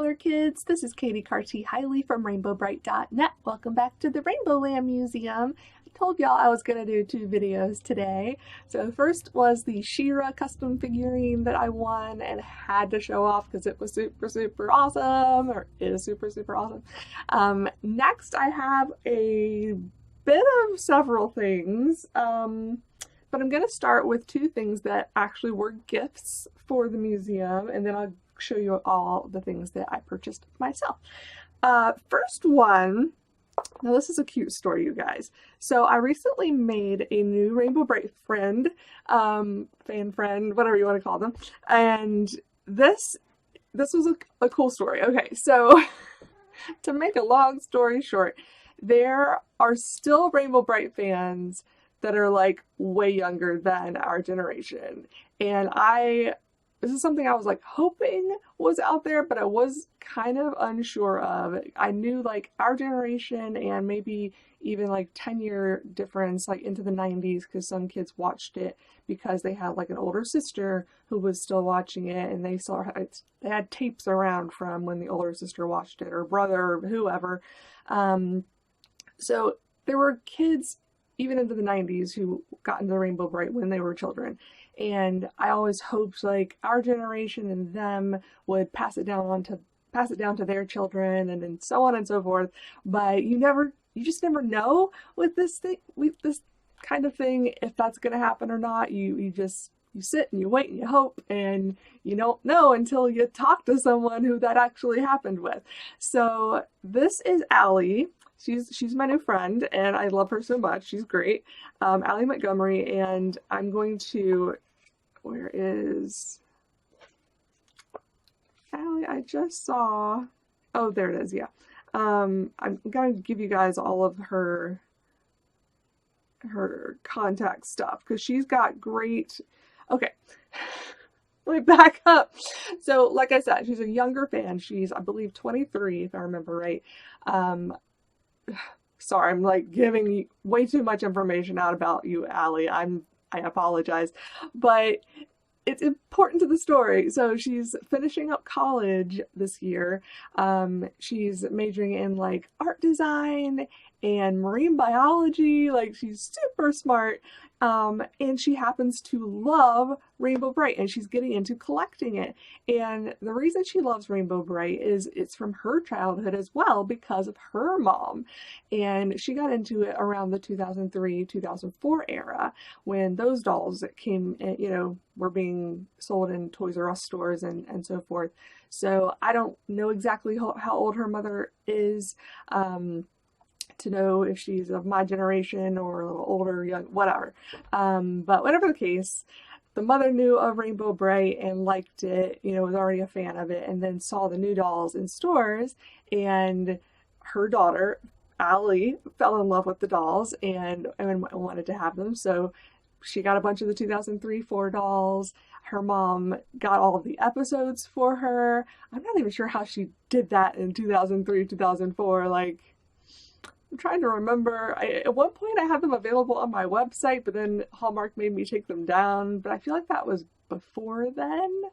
there, kids. This is Katie Carty-Hiley from RainbowBrite.net. Welcome back to the Rainbow Land Museum. I told y'all I was going to do 2 videos today. So the first was the She-Ra custom figurine that I won and had to show off because it was super awesome, or is super awesome. Next I have a bit of several things, but I'm going to start with 2 things that actually were gifts for the museum, and then I'll show you all the things that I purchased myself. First one, now this is a cute story, you guys. So I recently made a new Rainbow Brite friend, fan friend, whatever you want to call them, and this was a cool story. Okay, so to make a long story short, there are still Rainbow Brite fans that are like way younger than our generation, and this is something I was like hoping was out there, but I was kind of unsure of. I knew like our generation and maybe even like 10-year difference, like into the 90s, because some kids watched it because they had like an older sister who was still watching it, and they had tapes around from when the older sister watched it, or brother, or whoever. So there were kids even into the 90s who got into Rainbow Brite when they were children. And I always hoped like our generation and them would pass it down to their children, and then so on and so forth. But you just never know with this kind of thing, if that's going to happen or not. You sit and you wait and you hope, and you don't know until you talk to someone who that actually happened with. So this is Allie. She's my new friend, and I love her so much. She's great. Allie Montgomery, and I'm going to, where is Allie? I just saw, oh, there it is, yeah. I'm gonna give you guys all of her contact stuff, because she's got great, okay. Let me back up. So, like I said, she's a younger fan. She's, I believe, 23, if I remember right. Sorry, I'm like giving you way too much information out about you, Allie. I apologize, but it's important to the story. So she's finishing up college this year. She's majoring in like art design and marine biology. Like, she's super smart. And she happens to love Rainbow Brite, and she's getting into collecting it. And the reason she loves Rainbow Brite is it's from her childhood as well, because of her mom. And she got into it around the 2003-2004 era, when those dolls that came, were being sold in Toys R Us stores and so forth. So I don't know exactly how old her mother is, to know if she's of my generation or a little older, young, whatever. But whatever the case, the mother knew of Rainbow Brite and liked it, was already a fan of it, and then saw the new dolls in stores, and her daughter, Allie, fell in love with the dolls and wanted to have them. So she got a bunch of the 2003-4 dolls. Her mom got all of the episodes for her. I'm not even sure how she did that in 2003-2004. Like, I'm trying to remember. At one point I had them available on my website, but then Hallmark made me take them down. But I feel like that was before then.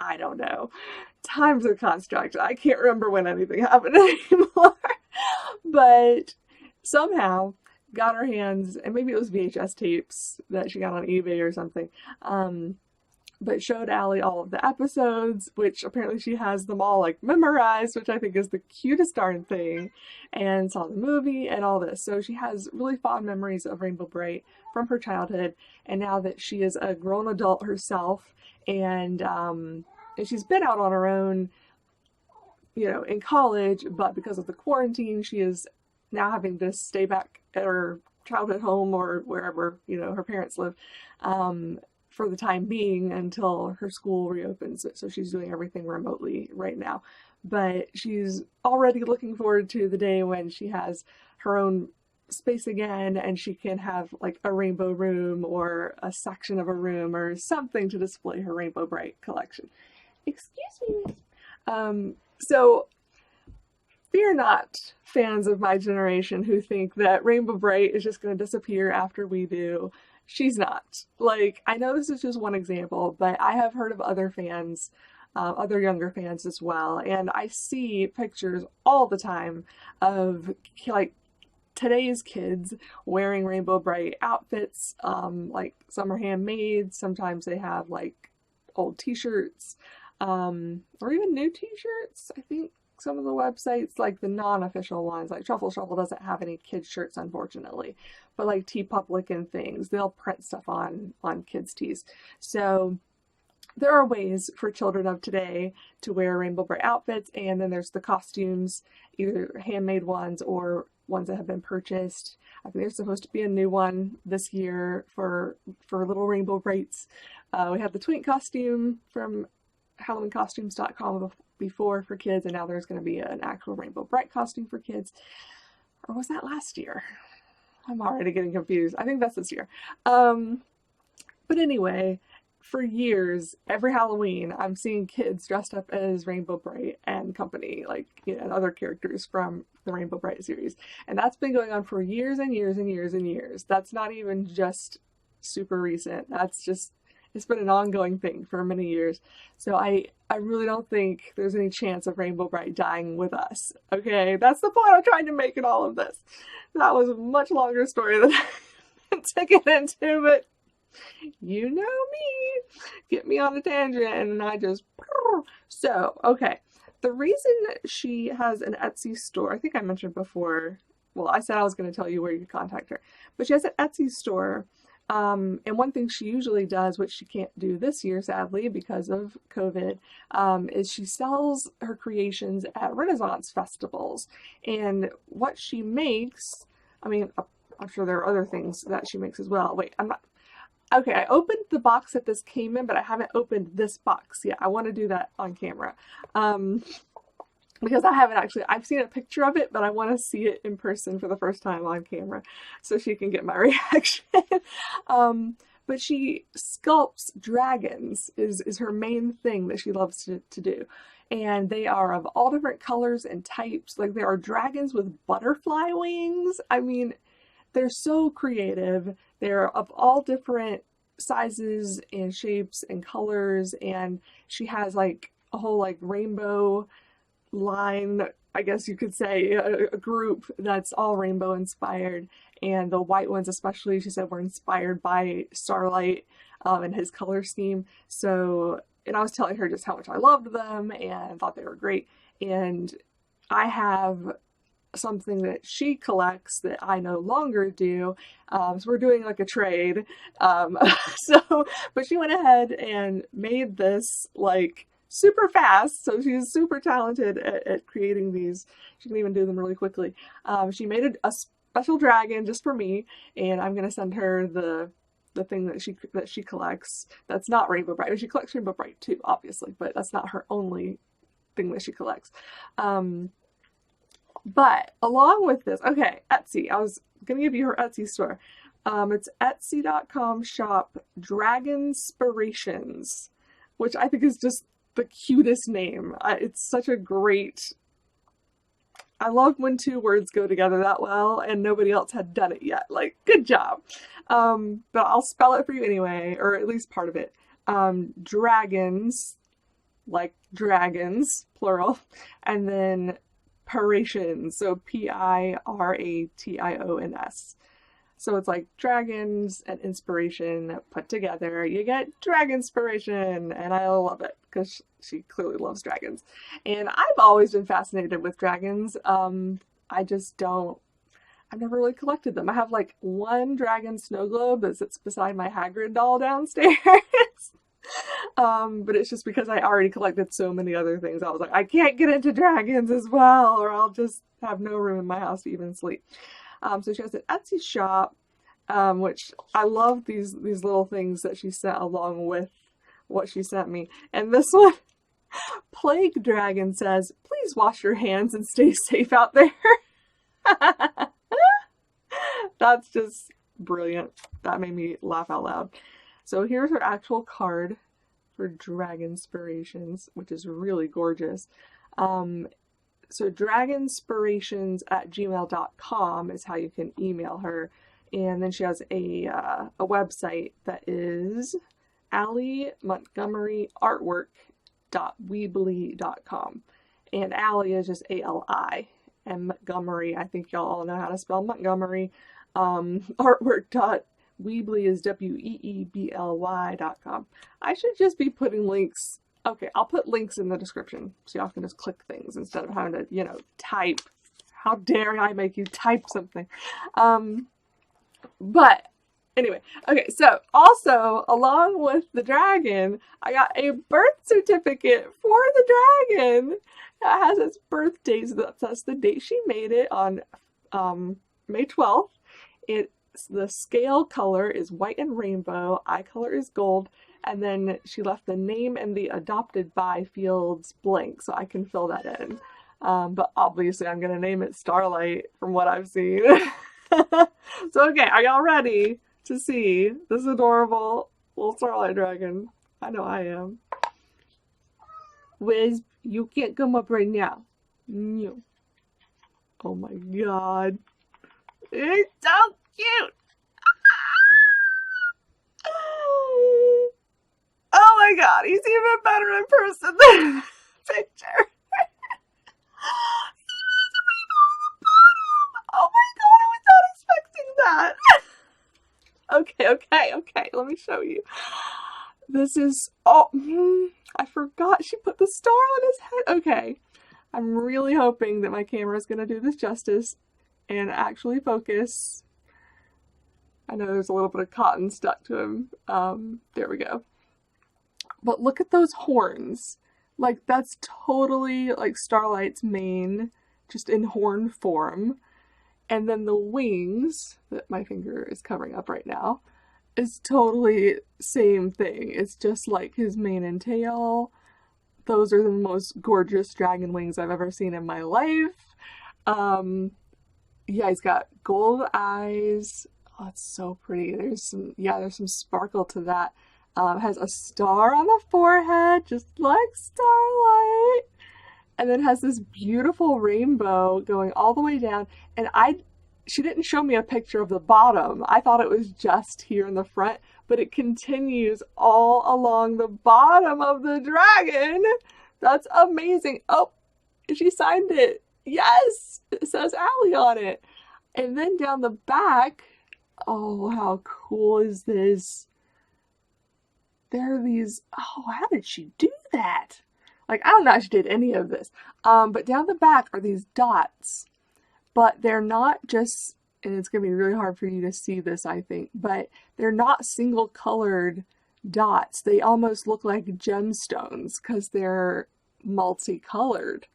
I don't know. Time's a construct. I can't remember when anything happened anymore. But somehow got her hands, and maybe it was VHS tapes that she got on eBay or something, but showed Allie all of the episodes, which apparently she has them all like memorized, which I think is the cutest darn thing, and saw the movie and all this. So she has really fond memories of Rainbow Brite from her childhood, and now that she is a grown adult herself, and she's been out on her own, in college, but because of the quarantine, she is now having to stay back at her childhood home, or wherever, her parents live, for the time being until her school reopens. So she's doing everything remotely right now. But she's already looking forward to the day when she has her own space again, and she can have like a rainbow room or a section of a room or something to display her Rainbow Brite collection. Excuse me. So fear not, fans of my generation who think that Rainbow Brite is just going to disappear after we do. She's not. Like, I know this is just one example, but I have heard of other fans other younger fans as well. And I see pictures all the time of like today's kids wearing Rainbow Brite outfits. Like some are handmade, sometimes they have like old t-shirts, or even new t-shirts. I think some of the websites, like the non-official ones, like Truffle Shuffle doesn't have any kids shirts, unfortunately, but like Tee Public and things, they'll print stuff on kids tees. So there are ways for children of today to wear Rainbow Brite outfits, and then there's the costumes, either handmade ones or ones that have been purchased. I think there's supposed to be a new one this year for little Rainbow Brites. We had the twink costume from HalloweenCostumes.com before for kids, and now there's going to be an actual Rainbow Brite costume for kids. Or was that last year? I'm already getting confused. I think that's this year. But anyway, for years, every Halloween, I'm seeing kids dressed up as Rainbow Brite and company, like, you know, and other characters from the Rainbow Brite series. And that's been going on for years and years and years and years. That's not even just super recent. That's just, it's been an ongoing thing for many years. So I really don't think there's any chance of Rainbow Brite dying with us. Okay, that's the point I'm trying to make in all of this. That was a much longer story than I to get into, but you know me, get me on a tangent and I just, so, okay. The reason she has an Etsy store, I think I mentioned before, well, I said I was going to tell you where you could contact her, but she has an Etsy store. And one thing she usually does, which she can't do this year, sadly, because of COVID, is she sells her creations at Renaissance festivals. And what she makes, I mean, I'm sure there are other things that she makes as well. Wait, I'm not, okay, I opened the box that this came in, but I haven't opened this box yet. I want to do that on camera. Because I haven't actually, I've seen a picture of it, but I want to see it in person for the first time on camera so she can get my reaction. But she sculpts dragons is her main thing that she loves to do. And they are of all different colors and types. Like there are dragons with butterfly wings. I mean, they're so creative. They're of all different sizes and shapes and colors. And she has like a whole like rainbow line, I guess you could say, a group that's all rainbow inspired, and the white ones especially, she said, were inspired by Starlight and his color scheme. So, and I was telling her just how much I loved them and thought they were great, and I have something that she collects that I no longer do, so we're doing like a trade. But she went ahead and made this like super fast, so she's super talented at creating these. She can even do them really quickly. She made a special dragon just for me, and I'm gonna send her the thing that she collects. That's not Rainbow Brite. She collects Rainbow Brite too, obviously, but that's not her only thing that she collects. But along with this, okay, Etsy. I was gonna give you her Etsy store. It's etsy.com shop Dragonspirations, which I think is just the cutest name. It's such a great, I love when two words go together that well, and nobody else had done it yet. Like, good job. But I'll spell it for you anyway, or at least part of it. Dragons, like dragons, plural, and then Pirations, so Pirations. So it's like dragons and inspiration put together. You get Dragonspiration, and I love it because she clearly loves dragons. And I've always been fascinated with dragons. I've never really collected them. I have like one dragon snow globe that sits beside my Hagrid doll downstairs. But it's just because I already collected so many other things. I was like, I can't get into dragons as well, or I'll just have no room in my house to even sleep. So she has an Etsy shop, which I love these little things that she sent along with what she sent me. And this one, Plague Dragon says, please wash your hands and stay safe out there. That's just brilliant. That made me laugh out loud. So here's her actual card for Dragonspirations, which is really gorgeous. So dragonspirations@gmail.com is how you can email her. And then she has a website that is AllieMontgomeryArtwork.com. artist.weebly.com. And Allie is just A-L-I. And Montgomery, I think y'all all know how to spell Montgomery. Artwork.weebly is weebly.com. I should just be putting links. Okay, I'll put links in the description so y'all can just click things instead of having to, type. How dare I make you type something? But anyway, okay, so also along with the dragon, I got a birth certificate for the dragon. It has its birth date, so that's the date she made it on May 12th. The scale color is white and rainbow, eye color is gold, and then she left the name and the adopted by fields blank, so I can fill that in. But obviously I'm going to name it Starlight from what I've seen. So okay, are y'all ready to see this adorable little Starlight Dragon? I know I am. Wiz, you can't come up right now. No. Oh my god. It's so cute! Oh my god, he's even better in person than in the picture. Oh my god, I was not expecting that. Okay, let me show you. This is, I forgot she put the star on his head. Okay, I'm really hoping that my camera is going to do this justice and actually focus. I know there's a little bit of cotton stuck to him. There we go. But look at those horns. Like, that's totally like Starlight's mane, just in horn form. And then the wings, that my finger is covering up right now, is totally same thing. It's just like his mane and tail. Those are the most gorgeous dragon wings I've ever seen in my life. Yeah, he's got gold eyes. Oh, it's so pretty. There's some sparkle to that. Has a star on the forehead, just like Starlight. And then has this beautiful rainbow going all the way down. And she didn't show me a picture of the bottom. I thought it was just here in the front, but it continues all along the bottom of the dragon. That's amazing. Oh, she signed it. Yes, it says Allie on it. And then down the back, oh, how cool is this? There are these, how did she do that? Like, I don't know if she did any of this. But down the back are these dots. But they're not just, and it's going to be really hard for you to see this, I think, but they're not single colored dots. They almost look like gemstones because they're multicolored.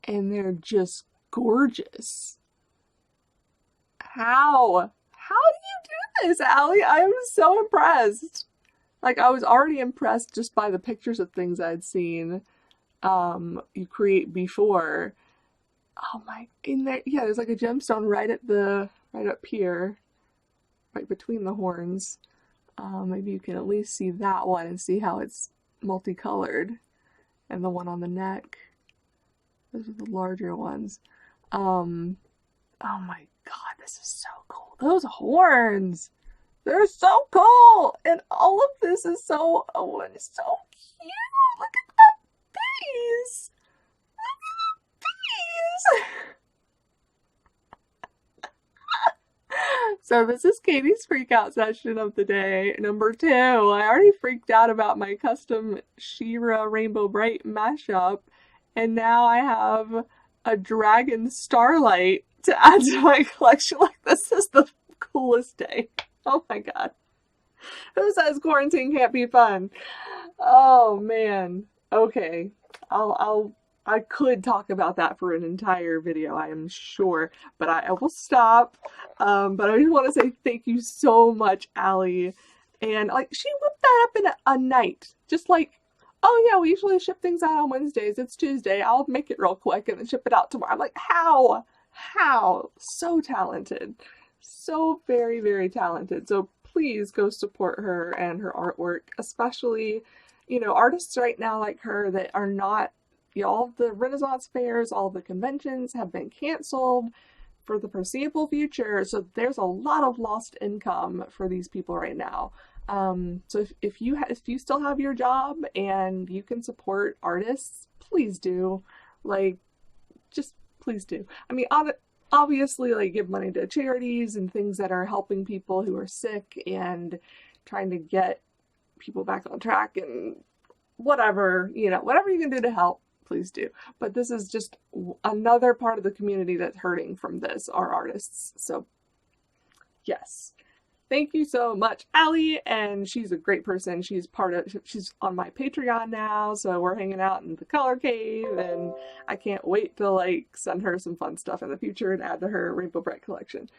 And they're just gorgeous. How do you do this, Allie? I am so impressed. Like, I was already impressed just by the pictures of things I'd seen you create before. Oh my, in there, yeah, there's like a gemstone right up here, right between the horns. Maybe you can at least see that one and see how it's multicolored. And the one on the neck. Those are the larger ones. Oh my god, this is so cool. Those horns! They're so cool! And all of this is so, it's so cute! Look at that face! Look at the face! So this is Katie's freak out session of the day, number 2. I already freaked out about my custom She-Ra Rainbow Brite mashup, and now I have a dragon Starlight to add to my collection. Like, this is the coolest day. Oh my god. Who says quarantine can't be fun? Oh man. Okay. I could talk about that for an entire video, I am sure, but I will stop. But I just want to say thank you so much, Allie. And like, she whipped that up in a night. Just like, oh yeah, we usually ship things out on Wednesdays. It's Tuesday. I'll make it real quick and then ship it out tomorrow. I'm like, how? So talented. So very, very talented. So please go support her and her artwork, especially, artists right now like her that are not, all the Renaissance fairs, all the conventions have been canceled. for the foreseeable future. So there's a lot of lost income for these people right now. So if you still have your job and you can support artists, please do. Like, just please do. I mean, obviously, like, give money to charities and things that are helping people who are sick and trying to get people back on track, and whatever, whatever you can do to help, please do. But this is just another part of the community that's hurting from this, are artists. So yes, thank you so much, Allie. And she's a great person. She's on my Patreon now, so we're hanging out in the Color Cave, and I can't wait to like send her some fun stuff in the future and add to her Rainbow Brite collection.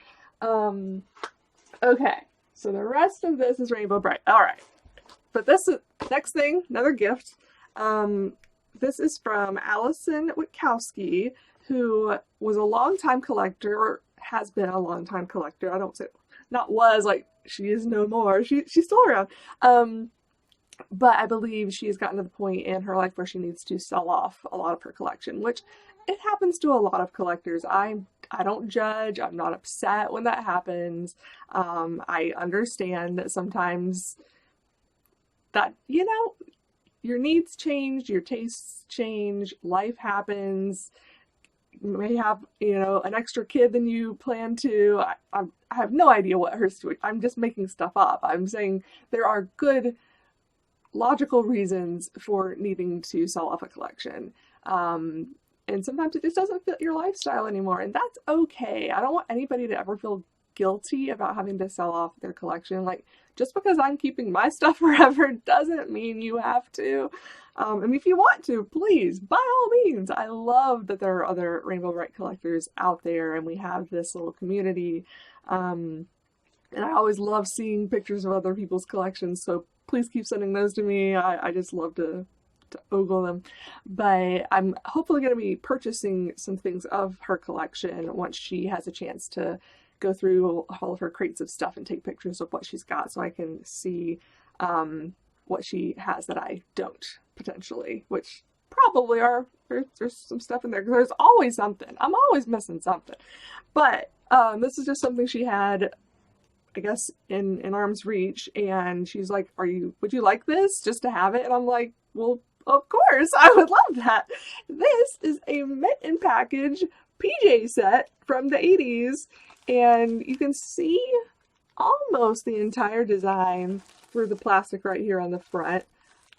Okay, so the rest of this is Rainbow Brite. All right, but this is next thing, another gift. This is from Allison Witkowski, who was a longtime collector, or has been a longtime collector. I don't say not was, like, she is no more. She's still around. But I believe she's gotten to the point in her life where she needs to sell off a lot of her collection, which it happens to a lot of collectors. I don't judge. I'm not upset when that happens. I understand that sometimes that, your needs change, your tastes change, life happens. You may have, an extra kid than you plan to. I have no idea what her story. I'm just making stuff up. I'm saying there are good, logical reasons for needing to sell off a collection. And sometimes it just doesn't fit your lifestyle anymore, and that's okay. I don't want anybody to ever feel guilty about having to sell off their collection. Like, just because I'm keeping my stuff forever doesn't mean you have to. And if you want to, please, by all means. I love that there are other Rainbow Brite collectors out there, and we have this little community. And I always love seeing pictures of other people's collections, so please keep sending those to me. I just love to ogle them. But I'm hopefully going to be purchasing some things of her collection once she has a chance to go through all of her crates of stuff and take pictures of what she's got, so I can see what she has that I don't, potentially, which probably are, there's some stuff in there, because there's always something. I'm always missing something. But this is just something she had, I guess, in arm's reach, and she's like, would you like this just to have it? And I'm like, well, of course, I would love that. This is a Mitten Package PJ set from the 80s, and you can see almost the entire design through the plastic right here on the front.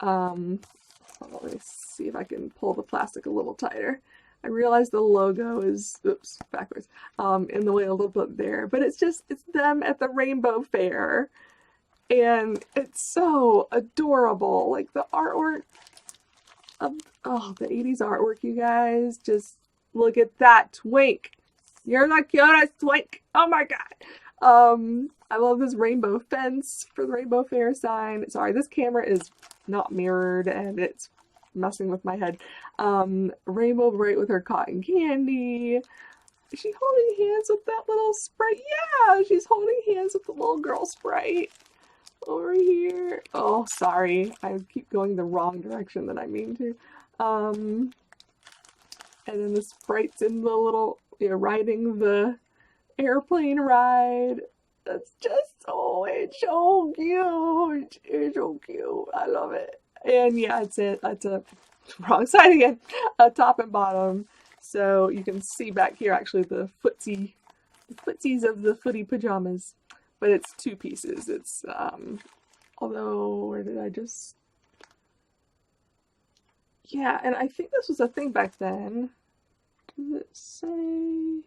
Let me see if I can pull the plastic a little tighter. I realize the logo is, oops, backwards, in the way a little bit there, but it's them at the Rainbow Fair, and it's so adorable. Like, the artwork of, the 80s artwork, you guys, just look at that twink. You're the cutest twink. Oh my god. I love this rainbow fence for the Rainbow Fair sign. Sorry, this camera is not mirrored and it's messing with my head. Rainbow Brite with her cotton candy. Is she holding hands with that little Sprite? Yeah, she's holding hands with the little girl Sprite over here. Oh, sorry. I keep going the wrong direction than I mean to. And then the Sprite's in the little, riding the airplane ride. That's just, it's so cute. It's so cute. I love it. And yeah, it's a wrong side again. A top and bottom. So you can see back here actually the footsies of the Footie Pajamas. But it's two pieces. It's, although, where did I just... Yeah, and I think this was a thing back then. Does it say...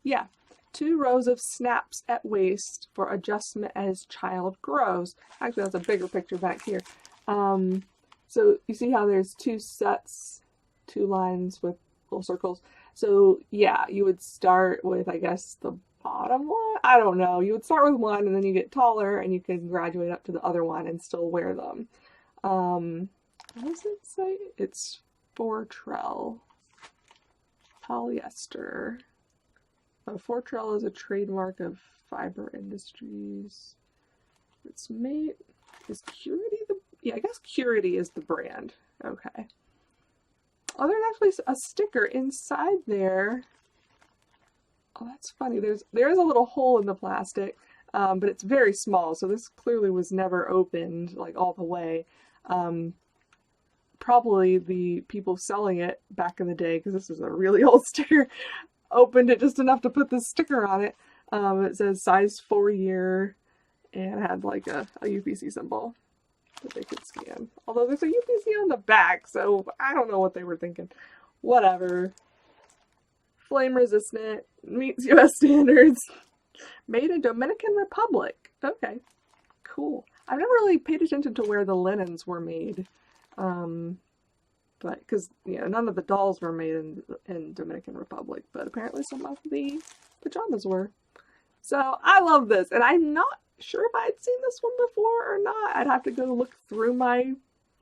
Yeah. 2 rows of snaps at waist for adjustment as child grows. Actually, that's a bigger picture back here. So you see how there's 2 sets, 2 lines with little circles. So yeah, you would start with, I guess, the bottom one? I don't know. You would start with one and then you get taller and you can graduate up to the other one and still wear them. What does it say? It's Fortrell polyester. Fortrell is a trademark of Fiber Industries. It's made... Is Curity the... Yeah, I guess Curity is the brand. Okay. Oh, there's actually a sticker inside there. Oh, that's funny. There is a little hole in the plastic, but it's very small, so this clearly was never opened like all the way. Um, Probably the people selling it back in the day, because this is a really old sticker, opened it just enough to put the sticker on it. It says size 4-year and had like a UPC symbol that they could scan. Although there's a UPC on the back, so I don't know what they were thinking. Whatever. Flame resistant, meets US standards. Made in Dominican Republic. Okay, cool. I've never really paid attention to where the linens were made. But because none of the dolls were made in Dominican Republic, but apparently some of the pajamas were. So I love this, and I'm not sure if I'd seen this one before or not. I'd have to go look through my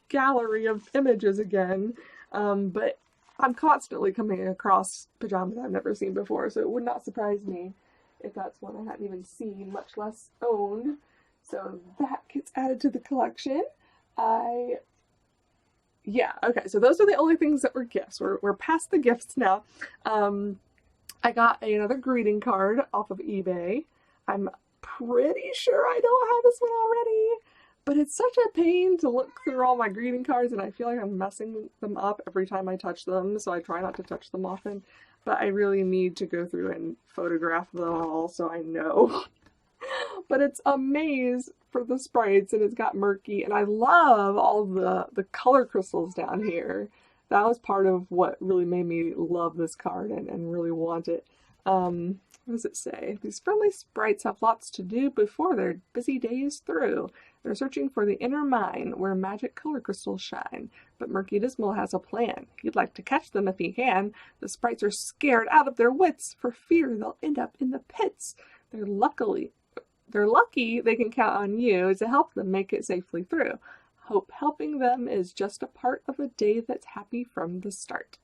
gallery of images again. But I'm constantly coming across pajamas I've never seen before, so it would not surprise me if that's one I hadn't even seen, much less owned. So that gets added to the collection. Yeah, okay, so those are the only things that were gifts. We're past the gifts now. I got another greeting card off of eBay. I'm pretty sure I don't have this one already, but it's such a pain to look through all my greeting cards, and I feel like I'm messing them up every time I touch them, so I try not to touch them often. But I really need to go through and photograph them all so I know. But it's a maze for the sprites, and it's got murky, and I love all the color crystals down here. That was part of what really made me love this card and really want it. What does it say? These friendly sprites have lots to do before their busy day is through. They're searching for the inner mine where magic color crystals shine. But Murky Dismal has a plan. He'd like to catch them if he can. The sprites are scared out of their wits for fear they'll end up in the pits. They're lucky they can count on you to help them make it safely through. Hope helping them is just a part of a day that's happy from the start.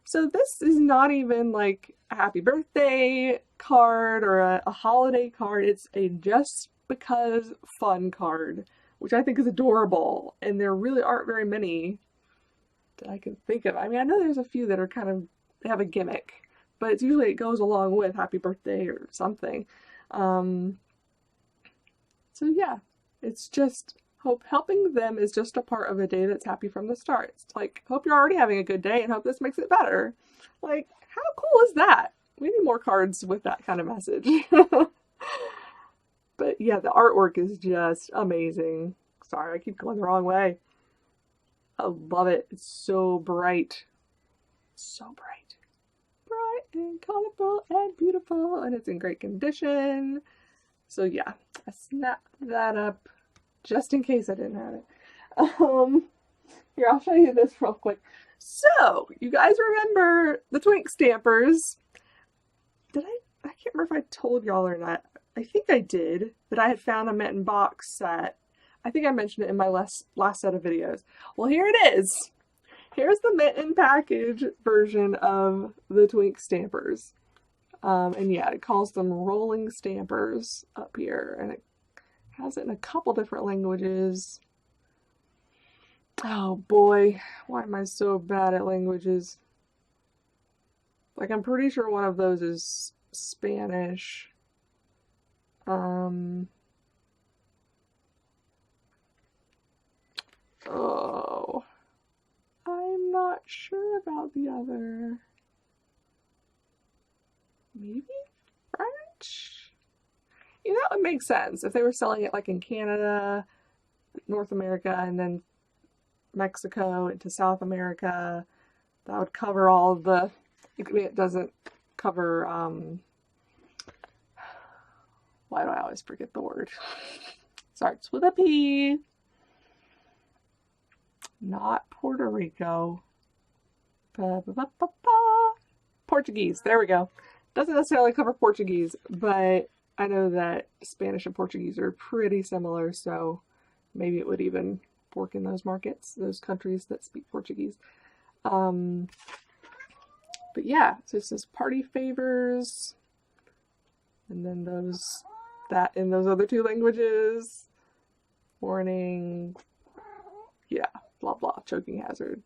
So this is not even like a happy birthday card or a holiday card. It's a just because fun card, which I think is adorable. And there really aren't very many that I can think of. I mean, I know there's a few that are they have a gimmick, but it's usually it goes along with happy birthday or something. So yeah, it's just hope helping them is just a part of a day that's happy from the start. It's like, hope you're already having a good day and hope this makes it better. Like, how cool is that? We need more cards with that kind of message. But yeah, the artwork is just amazing. Sorry, I keep going the wrong way. I love it. It's so bright. So bright. Bright and colorful and beautiful, and it's in great condition. So yeah, I snapped that up just in case I didn't have it. Here, I'll show you this real quick. So, you guys remember the Twink Stampers? I can't remember if I told y'all or not. I think I did, that I had found a Mitten box set. I think I mentioned it in my last set of videos. Well, here it is. Here's the Mitten Package version of the Twink Stampers. And yeah, it calls them rolling stampers up here, and it has it in a couple different languages. Oh boy, why am I so bad at languages? Like, I'm pretty sure one of those is Spanish. Oh, I'm not sure about the other. Maybe French? That would make sense if they were selling it like in Canada, North America, and then Mexico into South America. That would cover all of the. It doesn't cover. Why do I always forget the word? Starts with a P. Not Puerto Rico. Portuguese. There we go. Doesn't necessarily cover Portuguese, but I know that Spanish and Portuguese are pretty similar, so maybe it would even work in those markets, those countries that speak Portuguese. But yeah, so it says party favors, and then that in those other two languages. Warning, yeah, blah blah, choking hazard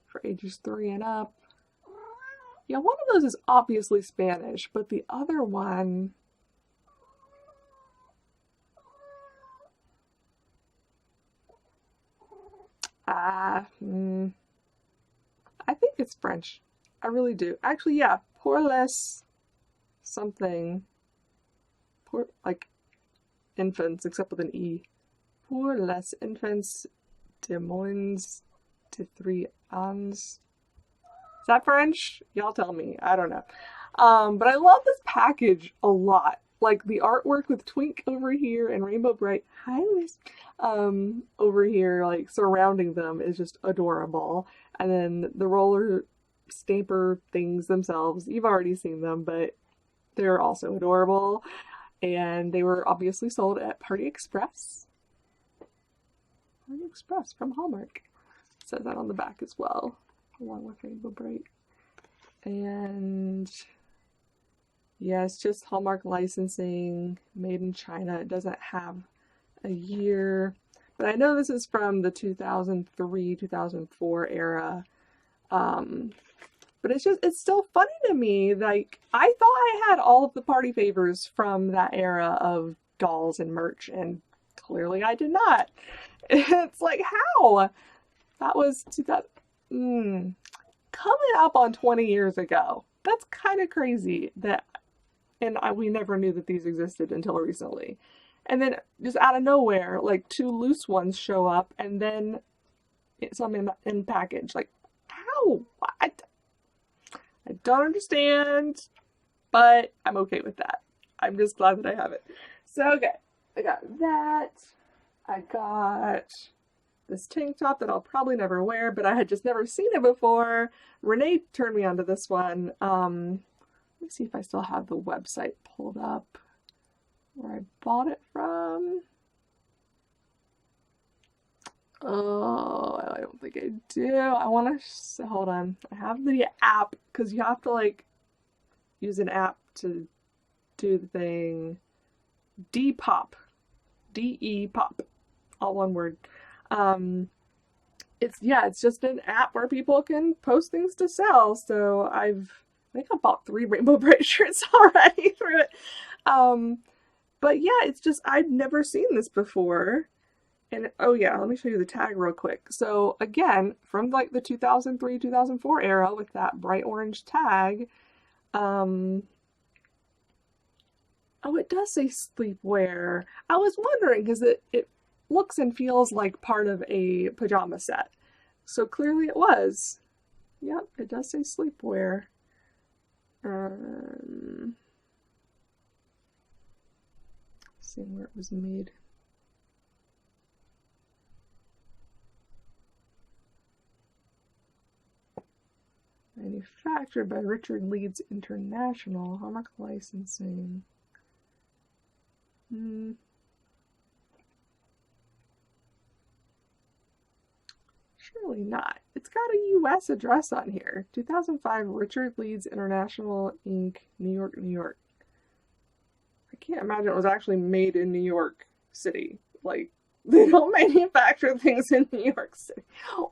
for ages 3 and up. Yeah, one of those is obviously Spanish, but the other one, ah, I think it's French. I really do. Actually, yeah, pour les something. Pour, like infants, except with an E. Pour les infants de moins de 3 ans. Is that French? Y'all tell me. I don't know. But I love this package a lot. Like the artwork with Twink over here and Rainbow Brite, hi Liz, over here, like surrounding them is just adorable. And then the roller stamper things themselves, you've already seen them, but they're also adorable. And they were obviously sold at Party Express. Party Express from Hallmark. It says that on the back as well, along with Rainbow Brite. And yeah, it's just Hallmark licensing, made in China. It doesn't have a year, but I know this is from the 2003, 2004 era. But it's still funny to me. Like, I thought I had all of the party favors from that era of dolls and merch, and clearly I did not. It's like, how? That was 2000, coming up on 20 years ago. That's kind of crazy that, and we never knew that these existed until recently. And then just out of nowhere, like 2 loose ones show up, and then some in package. Like, how? I don't understand, but I'm okay with that. I'm just glad that I have it. So, okay, I got that. I got this tank top that I'll probably never wear, but I had just never seen it before. Renee turned me onto this one. Let me see if I still have the website pulled up where I bought it from. Oh, I don't think I do. I want to, hold on. I have the app, because you have to like use an app to do the thing. Depop. D-E-Pop. All one word. It's just an app where people can post things to sell. So I think I bought 3 Rainbow Brite shirts already through it. But yeah, it's just, I'd never seen this before. And oh yeah, let me show you the tag real quick. So again, from like the 2003, 2004 era with that bright orange tag. Oh, it does say sleepwear. I was wondering because it looks and feels like part of a pajama set. So clearly it was. Yep, it does say sleepwear. Seeing where it was made. Manufactured by Richard Leeds International. Hallmark licensing. Surely not. It's got a U.S. address on here. 2005 Richard Leeds International Inc., New York, New York. I can't imagine it was actually made in New York City. Like, they don't manufacture things in New York City.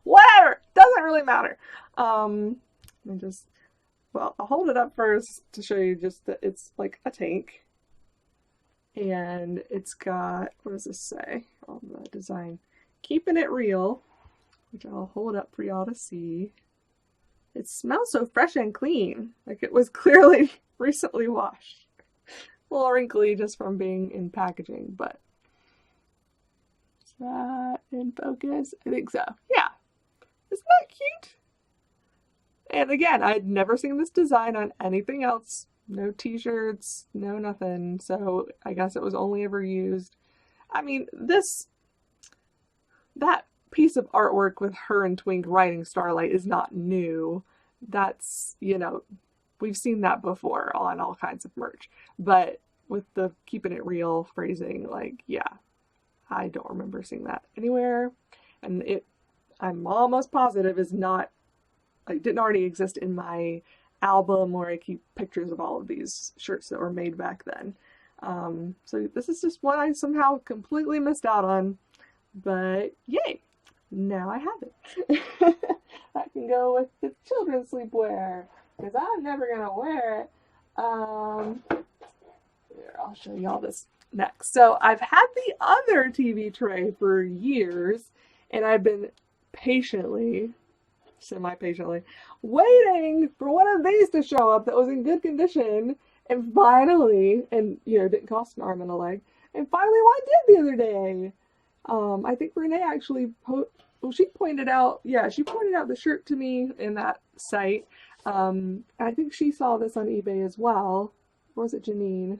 Whatever! Doesn't really matter. I'll hold it up first to show you just that it's like a tank. And it's got, what does this say on the design? Keeping it real, which I'll hold up for y'all to see. It smells so fresh and clean, like it was clearly recently washed. A little wrinkly just from being in packaging, but is that in focus? I think so. Yeah. Isn't that cute? And again, I'd never seen this design on anything else. No t-shirts, no nothing. So I guess it was only ever used. I mean, that piece of artwork with her and Twink riding Starlight is not new. That's, we've seen that before on all kinds of merch. But with the keeping it real phrasing, like, yeah, I don't remember seeing that anywhere. And I'm almost positive is not, like, didn't already exist in my album where I keep pictures of all of these shirts that were made back then. So this is just one I somehow completely missed out on. But yay! Now I have it. That can go with the children's sleepwear. because I'm never gonna wear it. Here, I'll show y'all this next. So I've had the other TV tray for years, and I've been patiently, semi-patiently, waiting for one of these to show up that was in good condition, and finally, and didn't cost an arm and a leg, and finally one did the other day. I think Renee actually she pointed out the shirt to me in that site. I think she saw this on eBay as well. Or was it Janine?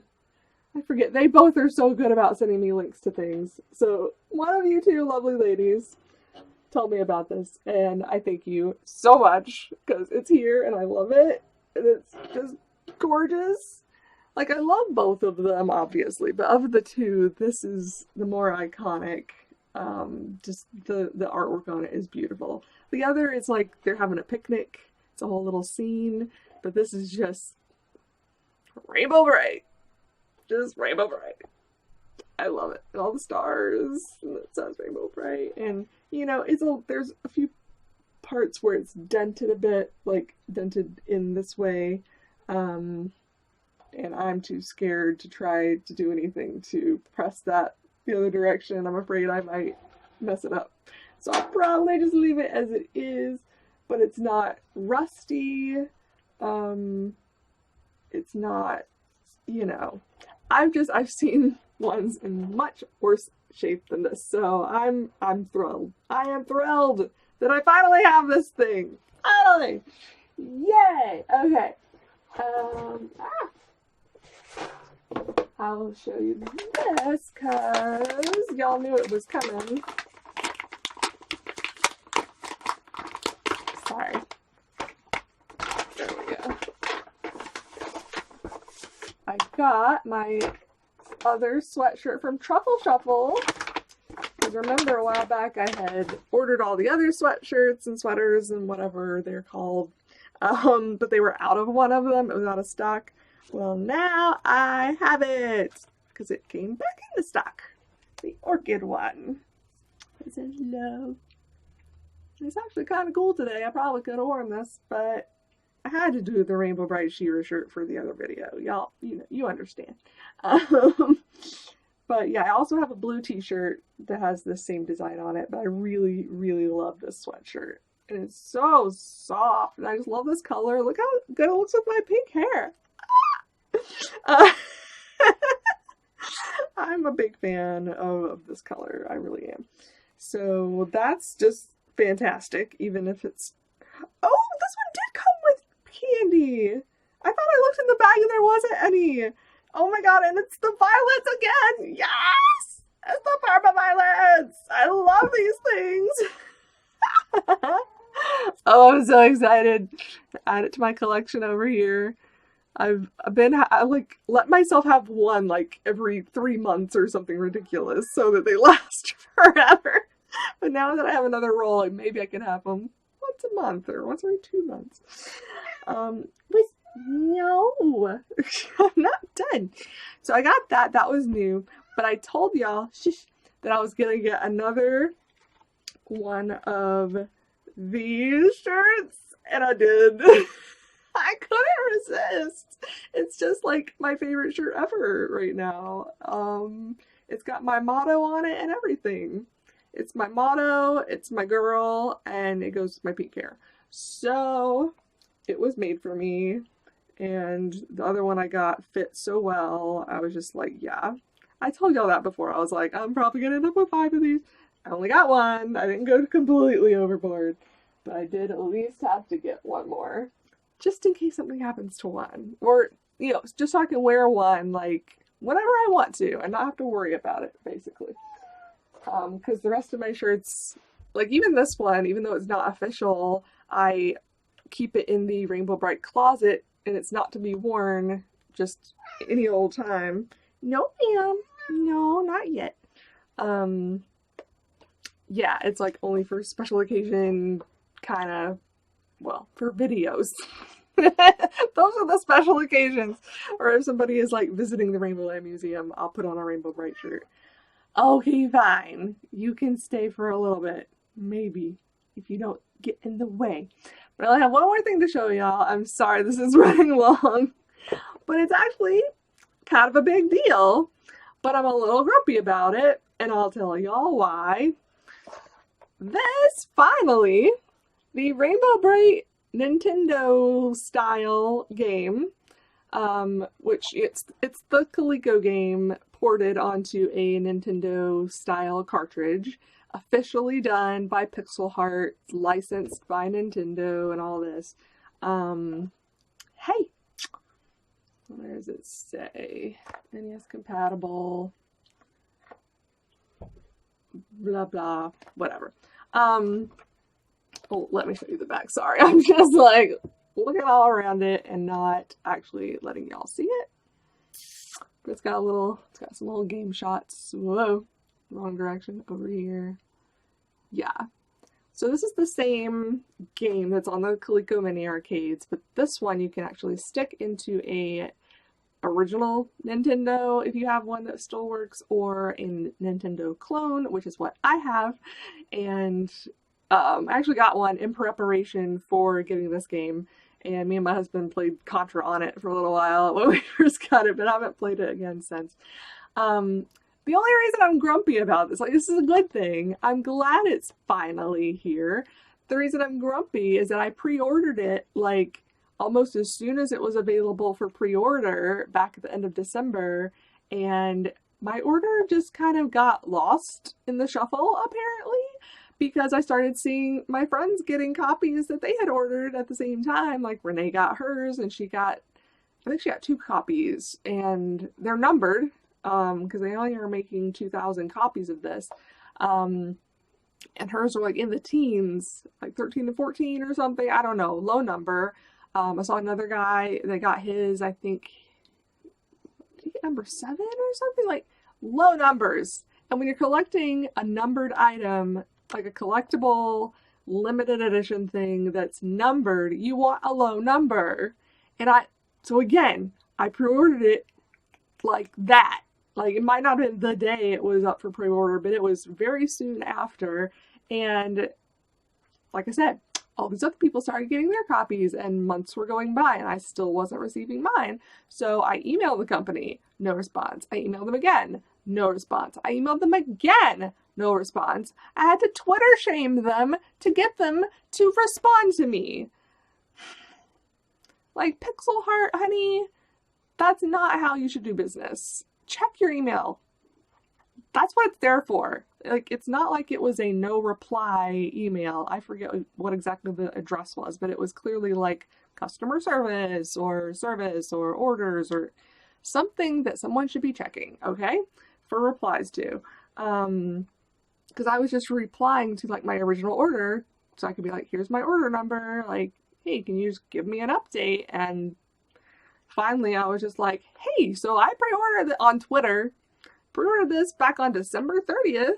I forget. They both are so good about sending me links to things. So one of you two lovely ladies told me about this, and I thank you so much because it's here and I love it, and it's just gorgeous. Like, I love both of them, obviously, but of the two, this is the more iconic. Just the artwork on it is beautiful. The other is like they're having a picnic. It's a whole little scene, but this is just Rainbow Brite. Just Rainbow Brite. I love it. And all the stars, and it says Rainbow Brite, and there's a few parts where it's dented a bit, like dented in this way, and I'm too scared to try to do anything to press that the other direction. I'm afraid I might mess it up. So I'll probably just leave it as it is, but it's not rusty. It's not, I've seen ones in much worse shape than this, so I'm thrilled. I am thrilled that I finally have this thing. Finally! Yay! Okay. I'll show you this because y'all knew it was coming. Sorry. There we go. I got my other sweatshirt from Truffle Shuffle. Because remember a while back I had ordered all the other sweatshirts and sweaters and whatever they're called. But they were out of one of them. It was out of stock. Well, now I have it because it came back into stock. The orchid one. It says love. It's actually kind of cool today. I probably could have worn this, but I had to do the Rainbow Brite Shearer shirt for the other video. Y'all, you understand. But yeah, I also have a blue t-shirt that has the same design on it, but I really, really love this sweatshirt. And it's so soft, and I just love this color. Look how good it looks with my pink hair. I'm a big fan of this color. I really am. So that's just fantastic, even if it's... Oh, this one did come with candy. I thought I looked in the bag and there wasn't any. Oh my god, and it's the violets again. Yes! It's the Parma violets. I love these things. Oh, I'm so excited to add it to my collection over here. I let myself have one like every 3 months or something ridiculous so that they last forever. But now that I have another roll, like, maybe I can have them once a month or once every 2 months. No, I'm not done. So I got that. That was new. But I told y'all that I was gonna get another one of these shirts, and I did. I couldn't resist. It's just like my favorite shirt ever right now. It's got my motto on it and everything. It's my motto, it's my girl, and it goes with my pink hair. So it was made for me, and the other one I got fit so well. I was just like, yeah. I told y'all that before. I was like, I'm probably gonna end up with 5 of these. I only got one. I didn't go completely overboard, but I did at least have to get one more, just in case something happens to one, or just so I can wear one like whenever I want to and not have to worry about it, basically. Because the rest of my shirts, like even this one, even though it's not official, I keep it in the Rainbow Brite closet, and it's not to be worn just any old time. No, ma'am. No, not yet. Yeah, it's like only for special occasion, kind of, well, for videos. Those are the special occasions. Or if somebody is like visiting the Rainbow Land Museum, I'll put on a Rainbow Brite shirt. Okay, fine. You can stay for a little bit. Maybe. If you don't get in the way. Well, I have one more thing to show y'all. I'm sorry this is running long, but it's actually kind of a big deal. But I'm a little grumpy about it, and I'll tell y'all why. This, finally, the Rainbow Brite Nintendo style game, which it's the Coleco game ported onto a Nintendo style cartridge, officially done by Pixel Heart, licensed by Nintendo and all this. Hey, where does it say? NES compatible, blah blah, whatever. Oh, let me show you the back. Sorry, I'm just like looking all around it and not actually letting y'all see it. But it's got some little game shots. Whoa, wrong direction, over here. Yeah. So this is the same game that's on the Coleco mini arcades, but this one you can actually stick into a original Nintendo if you have one that still works, or a Nintendo clone, which is what I have. And I actually got one in preparation for getting this game, and me and my husband played Contra on it for a little while when we first got it, but I haven't played it again since. The only reason I'm grumpy about this, like, this is a good thing. I'm glad it's finally here. The reason I'm grumpy is that I pre-ordered it, like, almost as soon as it was available for pre-order back at the end of December, and my order just kind of got lost in the shuffle, apparently, because I started seeing my friends getting copies that they had ordered at the same time. Like, Renee got hers, and I think she got 2 copies, and they're numbered, because they only are making 2,000 copies of this. And hers are like in the teens, like 13 to 14 or something. I don't know, low number. I saw another guy that got his, I think, did he get number 7 or something? Like, low numbers. And when you're collecting a numbered item, like a collectible limited edition thing that's numbered, you want a low number. And so again, I pre-ordered it like that. Like, it might not have been the day it was up for pre-order, but it was very soon after. And like I said, all these other people started getting their copies, and months were going by, and I still wasn't receiving mine. So I emailed the company, no response. I emailed them again, no response. I emailed them again, no response. I had to Twitter shame them to get them to respond to me. Like, Pixel Heart, honey, that's not how you should do business. Check your email. That's what it's there for. Like, it's not like it was a no reply email. I forget what exactly the address was, but it was clearly like customer service or orders or something that someone should be checking, okay, for replies to. Because I was just replying to, like, my original order, so I could be like, here's my order number, like, hey, can you just give me an update? And finally I was just like, hey, so I pre-ordered it on Twitter, pre-ordered this back on December 30th,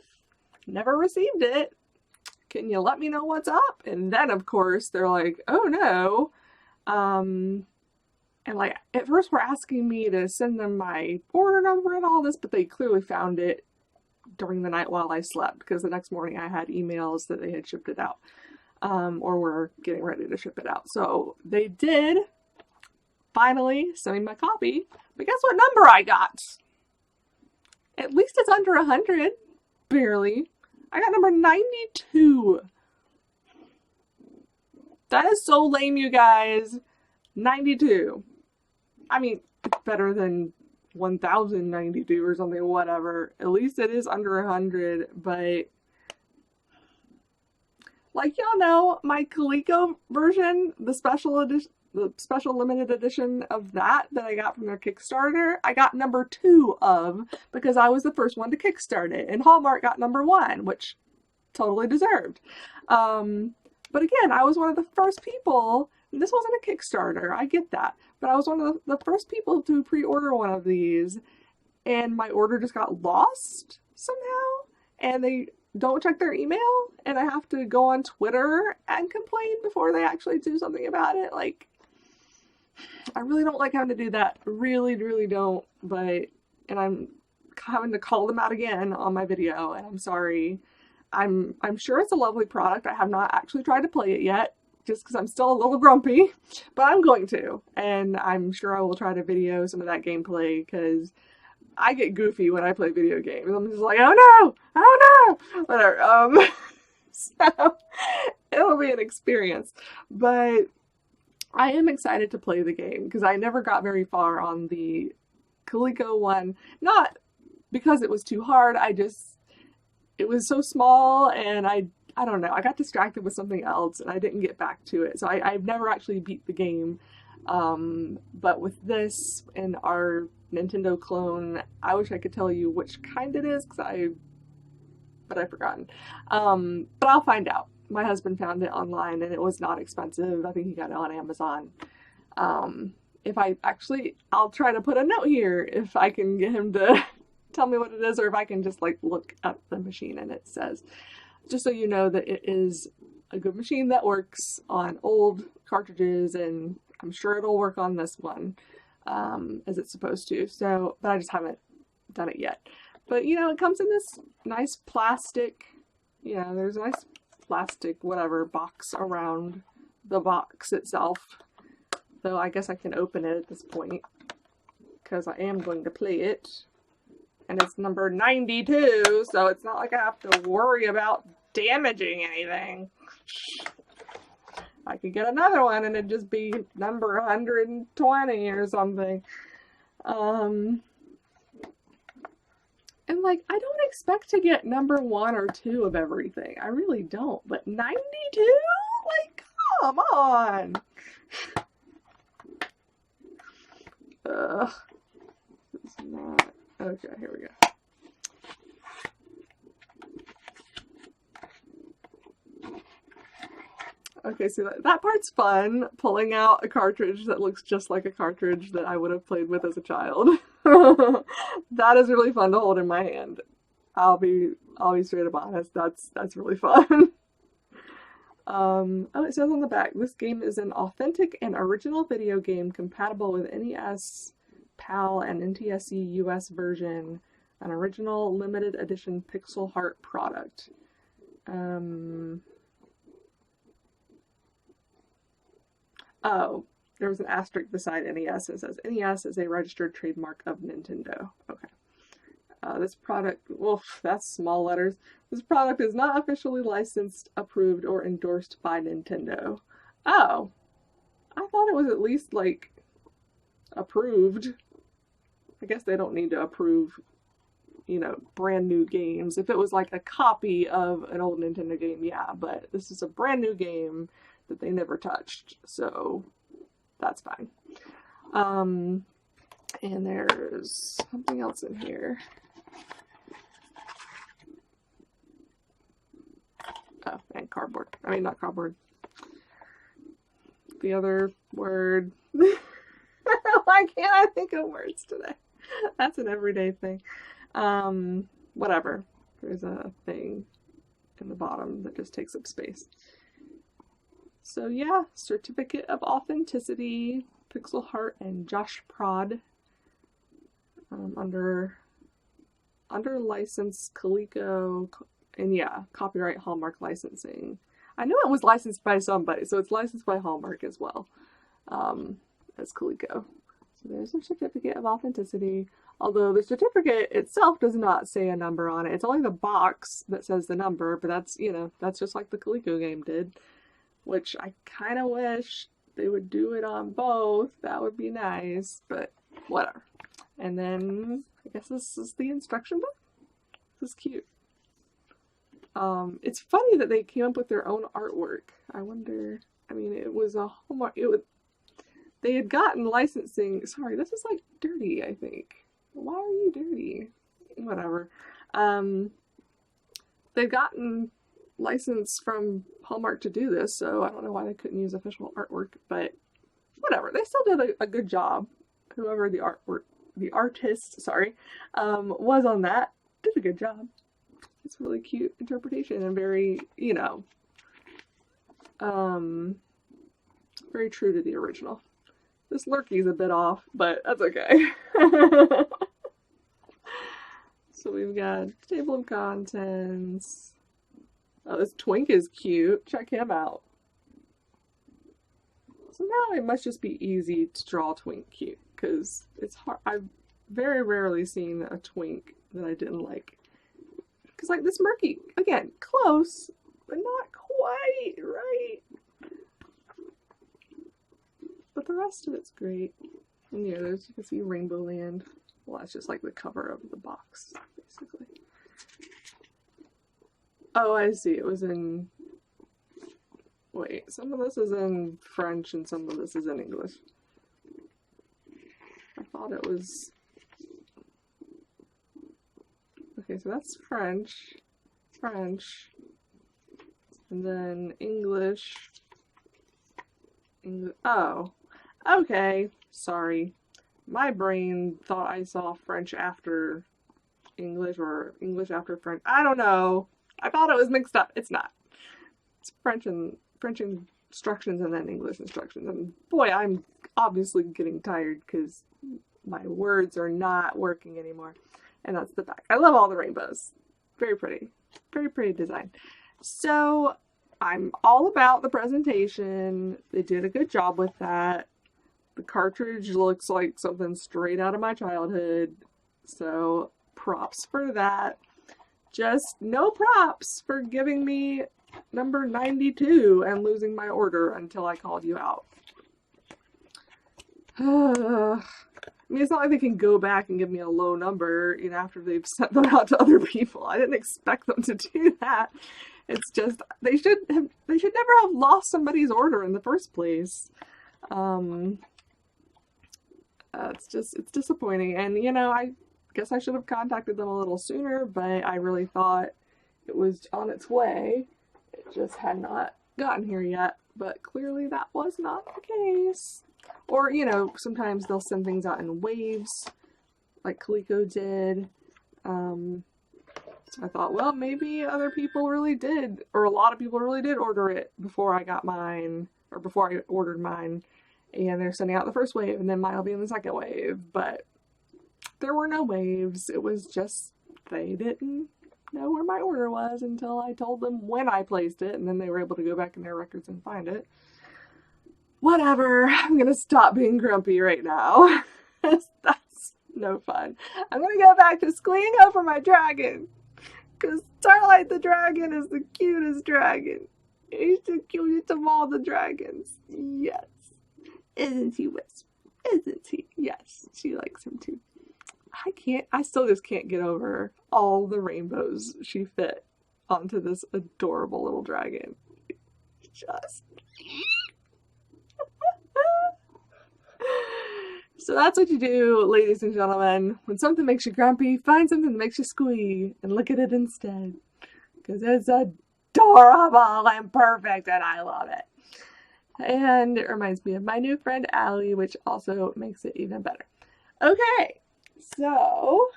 never received it, can you let me know what's up? And then, of course, they're like, oh no, and like, at first were asking me to send them my order number and all this, but they clearly found it during the night while I slept, because the next morning I had emails that they had shipped it out, or were getting ready to ship it out. So they did finally send me my copy, but guess what number I got? At least it's under 100, barely. I got number 92. That is so lame, you guys. 92. I mean, it's better than 1092 or something, whatever. At least it is under 100, but like y'all know, my Coleco version, the special edition, the special limited edition of that I got from their Kickstarter, I got number 2 of, because I was the first one to kickstart it, and Hallmark got number 1, which totally deserved. But again, I was one of the first people, and this wasn't a Kickstarter, I get that, but I was one of the first people to pre-order one of these, and my order just got lost somehow, and they don't check their email, and I have to go on Twitter and complain before they actually do something about it. Like, I really don't like having to do that. Really, really don't. But, and I'm having to call them out again on my video, and I'm sorry. I'm sure it's a lovely product. I have not actually tried to play it yet. just because I'm still a little grumpy, but I'm going to, and I'm sure I will try to video some of that gameplay because I get goofy when I play video games. I'm just like, oh no, oh no, whatever. So it'll be an experience, but I am excited to play the game because I never got very far on the Coleco one. Not because it was too hard. It was so small, and I don't know. I got distracted with something else, and I didn't get back to it. So I've never actually beat the game. But with this and our Nintendo clone, I wish I could tell you which kind it is, but I've forgotten. But I'll find out. My husband found it online, and it was not expensive. I think he got it on Amazon. I'll try to put a note here if I can get him to tell me what it is, or if I can just like look at the machine and it says, just so you know that it is a good machine that works on old cartridges, and I'm sure it'll work on this one as it's supposed to. So, but I just haven't done it yet. But you know, it comes in this nice plastic, there's a nice plastic whatever box around the box itself. Though I guess I can open it at this point because I am going to play it. And it's number 92, so it's not like I have to worry about damaging anything. I could get another one and it'd just be number 120 or something. And like, I don't expect to get number 1 or 2 of everything. I really don't. But 92? Like, come on! It's not... Okay, here we go. Okay, so that part's fun, pulling out a cartridge that looks just like a cartridge that I would have played with as a child. That is really fun to hold in my hand. I'll be straight up honest, that's really fun. Oh, it says on the back, this game is an authentic and original video game compatible with NES, PAL, and NTSC US version, an original limited edition pixel art product. Oh, there was an asterisk beside NES. It says NES is a registered trademark of Nintendo. Okay. This product, oof, that's small letters. This product is not officially licensed, approved, or endorsed by Nintendo. Oh, I thought it was at least, like, approved. I guess they don't need to approve, brand new games. If it was like a copy of an old Nintendo game, yeah, but this is a brand new game that they never touched, so that's fine. And there's something else in here. Oh, and cardboard. I mean, not cardboard. The other word. Why can't I think of words today? That's an everyday thing. Whatever. There's a thing in the bottom that just takes up space. So yeah, certificate of authenticity, Pixel Heart and Josh Prod. Under license Coleco, and yeah, copyright Hallmark licensing. I know it was licensed by somebody, so it's licensed by Hallmark as well, as Coleco. So there's a certificate of authenticity, although the certificate itself does not say a number on it. It's only the box that says the number, but that's, that's just like the Coleco game did, which I kind of wish they would do it on both. That would be nice, but whatever. And then, I guess this is the instruction book. This is cute. It's funny that they came up with their own artwork. I wonder, it was a Hallmark, they had gotten licensing, sorry, this is like dirty, I think. Why are you dirty? Whatever. They've gotten license from Hallmark to do this, so I don't know why they couldn't use official artwork, but whatever. They still did a good job. Whoever the artist, was on that, did a good job. It's really cute interpretation and very, very true to the original. This Lurky's a bit off, but that's okay. So we've got table of contents. Oh, this Twink is cute. Check him out. So now it must just be easy to draw a twink cute, because it's hard. I've very rarely seen a twink that I didn't like. Because like this murky, again, close, but not quite right. But the rest of it's great. And yeah, there's, you can see Rainbow Land. Well, that's just like the cover of the box, basically. Oh, I see. It was in... Wait, some of this is in French and some of this is in English. I thought it was... Okay, so that's French. French. And then English. Oh. Okay. Sorry. My brain thought I saw French after English or English after French. I don't know. I thought it was mixed up. It's not. It's French instructions and then English instructions. And boy, I'm obviously getting tired because my words are not working anymore. And that's the back. I love all the rainbows. Very pretty. Very pretty design. So I'm all about the presentation. They did a good job with that. The cartridge looks like something straight out of my childhood. So props for that. Just no props for giving me number 92 and losing my order until I called you out. I mean, it's not like they can go back and give me a low number, you know, after they've sent them out to other people. I didn't expect them to do that. It's just, they should never have lost somebody's order in the first place. It's disappointing. And, you know, I guess I should have contacted them a little sooner, but I really thought it was on its way. It just had not gotten here yet. But clearly that was not the case. Or, you know, sometimes they'll send things out in waves, like Coleco did. So I thought, well, maybe other people really did, or a lot of people really did order it before I got mine, or before I ordered mine. And they're sending out the first wave, and then mine will be in the second wave. But there were no waves. It was just they didn't know where my order was until I told them when I placed it, and then they were able to go back in their records and find it. Whatever. I'm gonna stop being grumpy right now. That's no fun. I'm gonna go back to squeeing over my dragon. Because Starlight the dragon is the cutest dragon. He's the cutest of all the dragons. Yes. Isn't he, Wisp? Isn't he? Yes, she likes him too. I still just can't get over all the rainbows she fit onto this adorable little dragon. Just... So that's what you do, ladies and gentlemen. When something makes you grumpy, find something that makes you squee and look at it instead. Because it's adorable and perfect and I love it. And it reminds me of my new friend Allie, which also makes it even better. Okay, so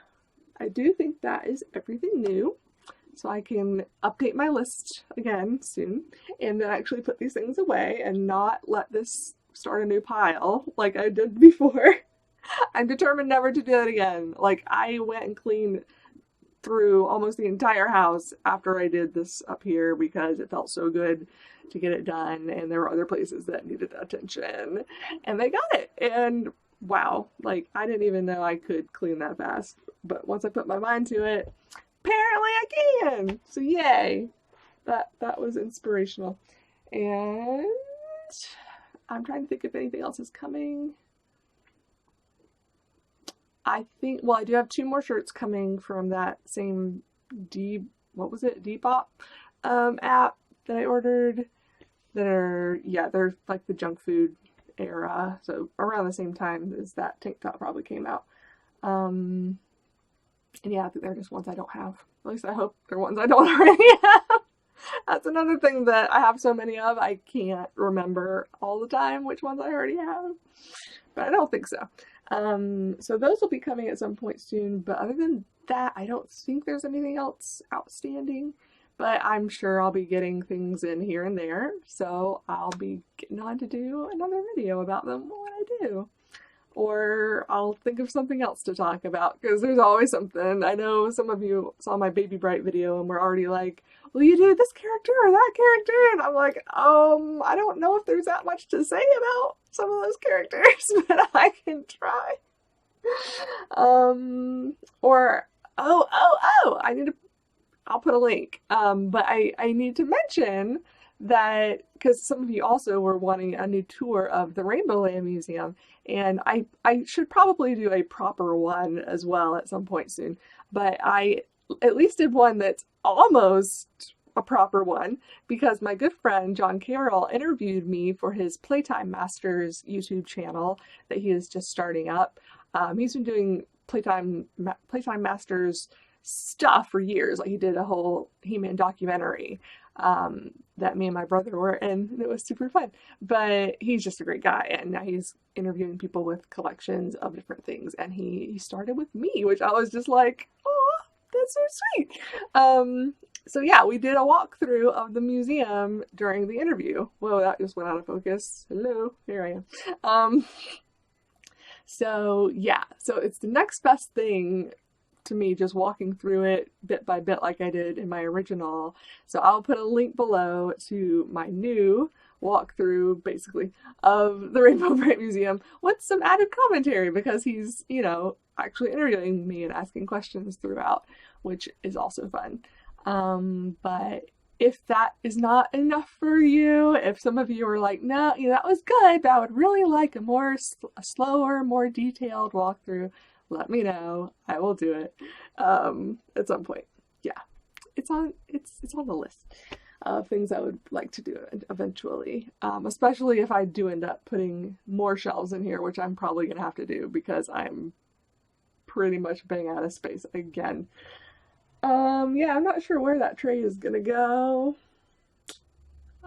I do think that is everything new. So I can update my list again soon and then actually put these things away and not let this start a new pile like I did before. I'm determined never to do that again. Like, I went and cleaned through almost the entire house after I did this up here because it felt so good to get it done, and there were other places that needed attention, and they got it. And wow, like, I didn't even know I could clean that fast, but once I put my mind to it, apparently I can. So yay, that was inspirational. And I'm trying to think if anything else is coming. I think, well, I do have 2 more shirts coming from that same Depop app that I ordered that are, yeah, they're like the junk food era. So around the same time as that tank top probably came out. And yeah, I think they're just ones I don't have. At least I hope they're ones I don't already have. That's another thing that I have so many of, I can't remember all the time which ones I already have. But I don't think so. So those will be coming at some point soon, but other than that, I don't think there's anything else outstanding. But I'm sure I'll be getting things in here and there, so I'll be getting on to do another video about them when I do. or I'll think of something else to talk about because there's always something. I know some of you saw my Baby Brite video and we're already like, will you do this character or that character? And I'm like, I don't know if there's that much to say about some of those characters, but I can try. Or, I'll put a link. But I need to mention that because some of you also were wanting a new tour of the Rainbow Land Museum, and I should probably do a proper one as well at some point soon, but I at least did one that's almost a proper one because my good friend John Carroll interviewed me for his Playtime Masters YouTube channel that he is just starting up. He's been doing Playtime Masters stuff for years. Like he did a whole He-Man documentary that me and my brother were in, and it was super fun. But he's just a great guy, and now he's interviewing people with collections of different things. And he started with me, which I was just like, oh, that's so sweet. So yeah, we did a walkthrough of the museum during the interview. Whoa, that just went out of focus. Hello, here I am. So yeah, so it's the next best thing to me, just walking through it bit by bit like I did in my original. So I'll put a link below to my new walkthrough, basically, of the Rainbow Brite Museum with some added commentary because he's, actually interviewing me and asking questions throughout, which is also fun. But if that is not enough for you, if some of you are like, no, that was good, but I would really like a slower, more detailed walkthrough, let me know. I will do it at some point. Yeah, it's on the list of things I would like to do eventually, especially if I do end up putting more shelves in here, which I'm probably gonna have to do because I'm pretty much bang out of space again. Yeah, I'm not sure where that tray is gonna go.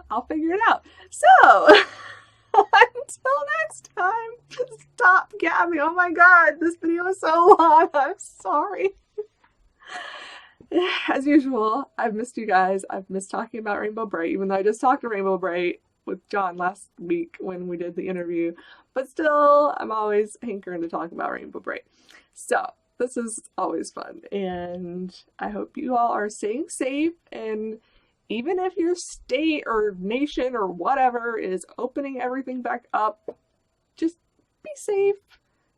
I'll figure it out. So, until next time, stop Gabby. Oh my god, this video is so long. I'm sorry. As usual, I've missed you guys. I've missed talking about Rainbow Brite, even though I just talked to Rainbow Brite with John last week when we did the interview. But still, I'm always hankering to talk about Rainbow Brite. So, this is always fun, and I hope you all are staying safe, and even if your state or nation or whatever is opening everything back up, just be safe.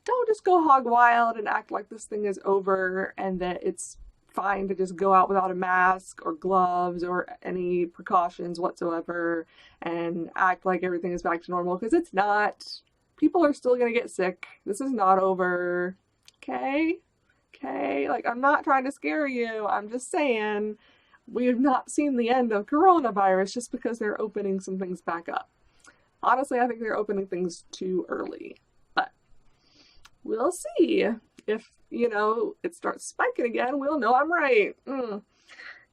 Don't just go hog wild and act like this thing is over and that it's fine to just go out without a mask or gloves or any precautions whatsoever and act like everything is back to normal, because it's not. People are still going to get sick. This is not over. Okay? Like, I'm not trying to scare you. I'm just saying we have not seen the end of coronavirus just because they're opening some things back up. Honestly, I think they're opening things too early. But we'll see. If, it starts spiking again, we'll know I'm right.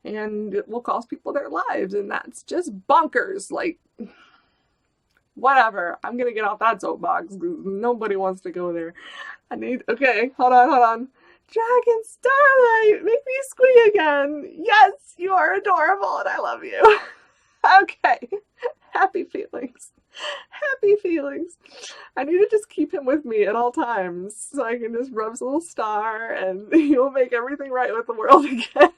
And it will cost people their lives, and that's just bonkers. Like, whatever. I'm gonna get off that soapbox. Nobody wants to go there. Okay, hold on. Dragon Starlight, make me squee again. Yes, you are adorable and I love you. Okay, happy feelings. I need to just keep him with me at all times so I can just rub his little star and he will make everything right with the world again.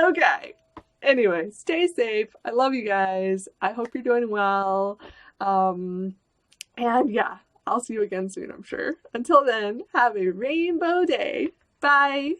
Okay. Anyway, stay safe. I love you guys. I hope you're doing well. And yeah, I'll see you again soon, I'm sure. Until then, have a rainbow day. Bye.